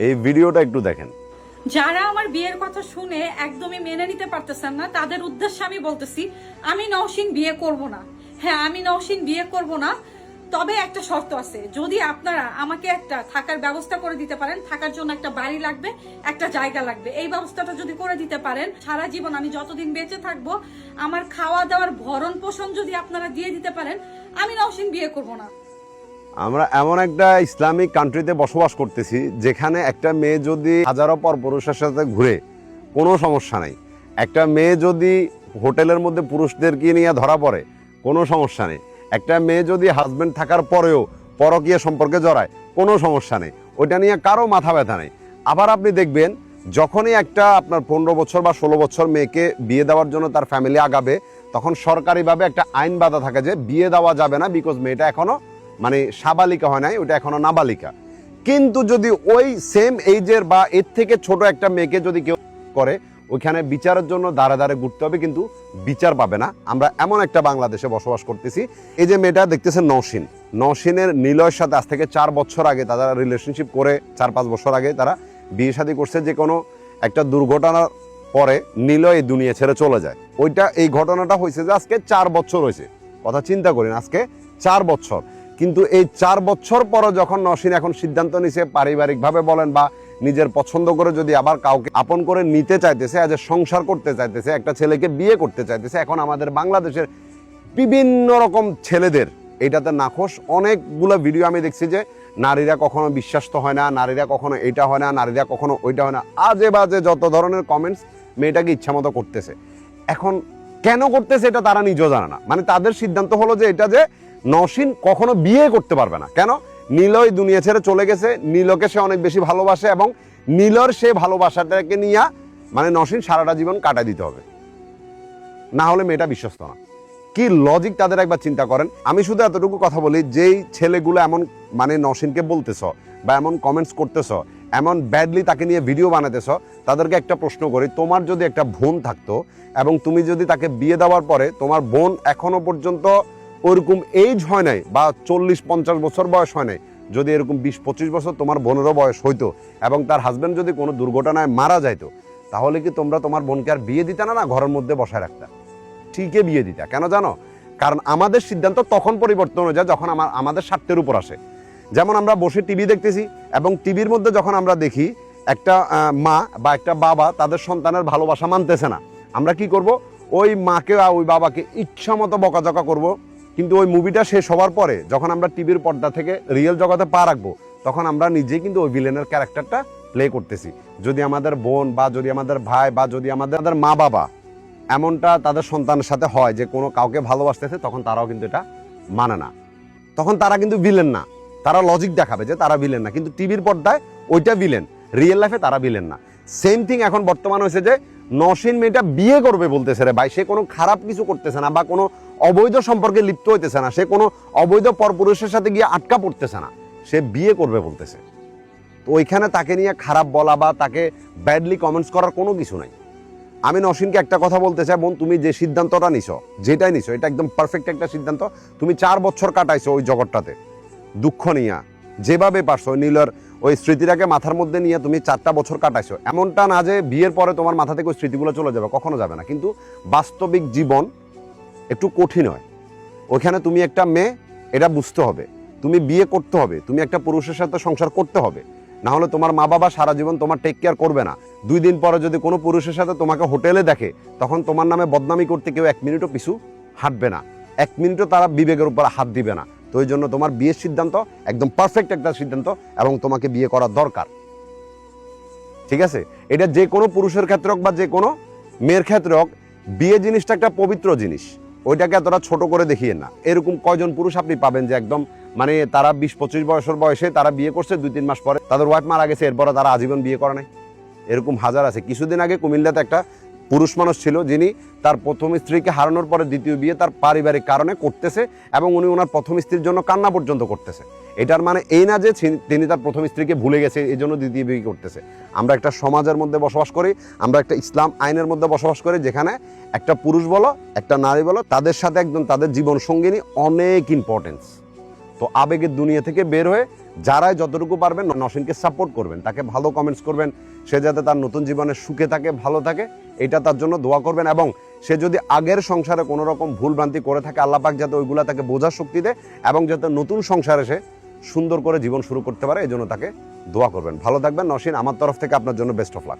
এই ভিডিওটা একটু দেখেন। যারা আমার বিয়ের কথা শুনে একদমই মেনে নিতে পারতেছেন না, তাদের উদ্দেশ্যে আমি বলতেছি, আমি নওশীন বিয়ে করব না। হ্যাঁ, আমি নওশীন বিয়ে করব না, তবে একটা শর্ত আছে। যদি আপনারা আমাকে একটা থাকার ব্যবস্থা করে দিতে পারেন, থাকার জন্য একটা বাড়ি লাগবে, একটা জায়গা লাগবে, এই ব্যবস্থাটা যদি করে দিতে পারেন, সারা জীবন আমি যতদিন বেঁচে থাকবো আমার খাওয়া দাওয়ার ভরণ পোষণ যদি আপনারা দিয়ে দিতে পারেন, আমি নওশীন বিয়ে করব না। আমরা এমন একটা ইসলামিক কান্ট্রিতে বসবাস করতেছি যেখানে একটা মেয়ে যদি হাজারো পরপুরুষের সাথে ঘুরে কোনো সমস্যা নাই, একটা মেয়ে যদি হোটেলের মধ্যে পুরুষদেরকে নিয়ে ধরা পড়ে কোনো সমস্যা নেই, একটা মেয়ে যদি হাজবেন্ড থাকার পরেও পরকীয়া সম্পর্কে জড়ায় কোনো সমস্যা নেই, ওইটা নিয়ে কারো মাথা ব্যথা নেই। আবার আপনি দেখবেন যখনই একটা আপনার 15 বছর বা 16 বছর মেয়েকে বিয়ে দেওয়ার জন্য তার ফ্যামিলি আগাবে, তখন সরকারিভাবে একটা আইন বাধা থাকে যে বিয়ে দেওয়া যাবে না, বিকজ মেয়েটা এখনো মানে সাবালিকা হয় নাই, ওটা এখনো নাবালিকা। কিন্তু যদি ওই সেম এইজের বা এর থেকে ছোট একটা মেয়েকে যদি কেউ করে, ওইখানে বিচারের জন্য দাঁড়ে দাঁড়ে ঘুরতে হবে, কিন্তু বিচার পাবে না। আমরা এমন একটা বাংলাদেশে বসবাস করতেছি। এই যে মেয়েটা দেখতেছেন নওশীন, নওশীনের নিলয়ের সাথে আজ থেকে 4 বছর আগে তারা রিলেশনশিপ করে 4-5 বছর আগে তারা বিয়ে শাদী করছে। যে কোনো একটা দুর্ঘটনার পরে নিলয় এই দুনিয়া ছেড়ে চলে যায়। ওইটা এই ঘটনাটা হয়েছে যে আজকে 4 বছর হয়েছে, কথা চিন্তা করেন, আজকে 4 বছর। কিন্তু এই 4 বছর পরে যখন নওশীন এখন সিদ্ধান্ত নিছে পারিবারিকভাবে বলেন বা নিজের পছন্দ করে যদি আবার কাউকে আপন করে নিতে চাইতেছে, আজ সংসার করতে চাইতেছে, একটা ছেলেকে বিয়ে করতে চাইতেছে, এখন আমাদের বাংলাদেশের বিভিন্ন রকম ছেলেদের এটাতে নাখোশ। অনেকগুলো ভিডিও আমি দেখছি যে নারীরা কখনো বিশ্বাস তো হয় না, নারীরা কখনো এটা হয় না, নারীরা কখনো ওইটা হয় না, আজে বাজে যত ধরনের কমেন্টস মেয়েটাকে ইচ্ছা মতো করতেছে। এখন কেন করতেছে এটা তারা নিজেও জানে না। মানে তাদের সিদ্ধান্ত হলো যে এটা যে নওশীন কখনো বিয়ে করতে পারবে না। কেন? নীলয় দুনিয়া ছেড়ে চলে গেছে, নীলকে সে অনেক বেশি ভালোবাসে এবং নীলর সে ভালোবাসাটাকে নিয়ে মানে নওশীন সারাটা জীবন কাটাই দিতে হবে, না হলে মেয়েটা বিশ্বস্ত না। কি লজিক তাদের একবার চিন্তা করেন। আমি শুধু এতটুকু কথা বলি, যেই ছেলেগুলো এমন মানে নওশীনকে বলতেছ বা এমন কমেন্টস করতেছ, এমন ব্যাডলি তাকে নিয়ে ভিডিও বানাতেছ, তাদেরকে একটা প্রশ্ন করি, তোমার যদি একটা বোন থাকতো এবং তুমি যদি তাকে বিয়ে দেওয়ার পরে তোমার বোন এখনো পর্যন্ত ওরকম এইজ হয় নাই বা 40-50 বছর বয়স হয় নাই, যদি এরকম 20-25 বছর তোমার বোনেরও বয়স হইতো এবং তার হাজবেন্ড যদি কোনো দুর্ঘটনায় মারা যাইতো, তাহলে কি তোমরা তোমার বোনকে আর বিয়ে দিতে না ঘরের মধ্যে বসায় রাখতা? ঠিকই বিয়ে দিতা। কেন জানো? কারণ আমাদের সিদ্ধান্ত তখন পরিবর্তন হয়ে যায় যখন আমাদের স্বার্থের উপর আসে। যেমন আমরা বসে টিভি দেখতেছি এবং টিভির মধ্যে যখন আমরা দেখি একটা মা বা একটা বাবা তাদের সন্তানের ভালোবাসা মানতেছে না, আমরা কি করব? ওই মাকে বা ওই বাবাকে ইচ্ছা মতো বকাঝকা করবো। কিন্তু ওই মুভিটা শেষ হওয়ার পরে যখন আমরা টিভির পর্দা থেকে রিয়েল জগতে পা রাখবো, তখন আমরা নিজেই কিন্তু ওই ভিলেনের ক্যারেক্টারটা প্লে করতেছি। যদি আমাদের বোন বা যদি আমাদের ভাই বা যদি আমাদের মা বাবা এমনটা তাদের সন্তানের সাথে হয় যে কোনো কাউকে ভালোবাসতেছে, তখন তারাও কিন্তু এটা মানে না, তখন তারা কিন্তু ভিলেন না। তারা লজিক দেখাবে যে তারা ভিলেন না, কিন্তু টিভির পর্দায় ওইটা ভিলেন, রিয়েল লাইফে তারা ভিলেন না। সেম থিং এখন বর্তমান হয়েছে যে নওশীন মেয়েটা বিয়ে করবে বলতেছে রে ভাই, সে কোনো খারাপ কিছু করতেছে না বা কোনো অবৈধ সম্পর্কে লিপ্ত হইতেছে না, সে কোনো অবৈধ পরপুরুষের সাথে গিয়ে আটকা পড়তেছে না, সে বিয়ে করবে বলতেছে। তো ওইখানে তাকে নিয়ে খারাপ বলা বা তাকে ব্যাডলি কমেন্টস করার কোনো কিছু নাই। আমি নওশীনকে একটা কথা বলতে চাই, বোন তুমি যে সিদ্ধান্তটা নিছো, যেটাই নিছো, এটা একদম পারফেক্ট একটা সিদ্ধান্ত। তুমি 4 বছর কাটাইছো ওই জগৎটাতে দুঃখ নিয়া, যেভাবে পারছো নীলর ওই স্মৃতিটাকে মাথার মধ্যে নিয়ে তুমি 4টা বছর কাটাইছো। এমনটা না যে বিয়ের পরে তোমার মাথা থেকে ওই স্মৃতিগুলো চলে যাবে, কখনো যাবে না। কিন্তু বাস্তবিক জীবন একটু কঠিন হয়। ওইখানে তুমি একটা মেয়ে, এটা বুঝতে হবে, তুমি বিয়ে করতে হবে, তুমি একটা পুরুষের সাথে সংসার করতে হবে, না হলে তোমার মা বাবা সারা জীবন তোমার টেক কেয়ার করবে না। 2 দিন পরে যদি কোনো পুরুষের সাথে তোমাকে হোটেলে দেখে, তখন তোমার নামে বদনামি করতে কেউ 1 মিনিটও পিছু হাঁটবে না, 1 মিনিটও তারা বিবেকের উপর হাত দিবে না। তো ওই জন্য তোমার বিয়ের সিদ্ধান্ত একদম পারফেক্ট একটা সিদ্ধান্ত এবং তোমাকে বিয়ে করা দরকার, ঠিক আছে? এটা যে কোনো পুরুষের ক্ষেত্রে হোক বা যে কোনো মেয়ের ক্ষেত্রে হোক, বিয়ে জিনিসটা একটা পবিত্র জিনিস, ওইটাকে এতটা ছোট করে দেখিয়ে না। এরকম কয়জন পুরুষ আপনি পাবেন যে একদম মানে তারা 20-25 বছর বয়সে তারা বিয়ে করছে, 2-3 মাস পরে তাদের ওয়াইফ মারা গেছে, এরপরে তারা আজীবন বিয়ে করে নাই? এরকম হাজার আছে। কিছুদিন আগে কুমিল্লাতে একটা পুরুষ মানুষ ছিল যিনি তার প্রথম স্ত্রীকে হারানোর পরে দ্বিতীয় বিয়ে তার পারিবারিক কারণে করতেছে এবং উনি ওনার প্রথম স্ত্রীর জন্য কান্না পর্যন্ত করতেছে। এটার মানে এই না যে তিনি তার প্রথম স্ত্রীকে ভুলে গেছে এই জন্য দ্বিতীয় বিয়ে করতেছে। আমরা একটা সমাজের মধ্যে বসবাস করি, আমরা একটা ইসলাম আইনের মধ্যে বসবাস করি, যেখানে একটা পুরুষ বলো একটা নারী বলো, তাদের সাথে একজন তাদের জীবন সঙ্গিনী অনেক ইম্পর্টেন্স। তো আবেগের দুনিয়া থেকে বের হয়ে যারাই যতটুকু পারবেন নওশিনকে সাপোর্ট করবেন, তাকে ভালো কমেন্টস করবেন, সে যাতে তার নতুন জীবনে সুখে থাকে, ভালো থাকে, এটা তার জন্য দোয়া করবেন। এবং সে যদি আগের সংসারে কোনো রকম ভুল ভ্রান্তি করে থাকে, আল্লাহ পাক যাতে ওইগুলা তাকে বোঝার শক্তি দেয় এবং যাতে নতুন সংসারে সে সুন্দর করে জীবন শুরু করতে পারে, এই জন্য তাকে দোয়া করবেন। ভালো থাকবেন নওশিন, আমার তরফ থেকে আপনার জন্য বেস্ট অফ লাক।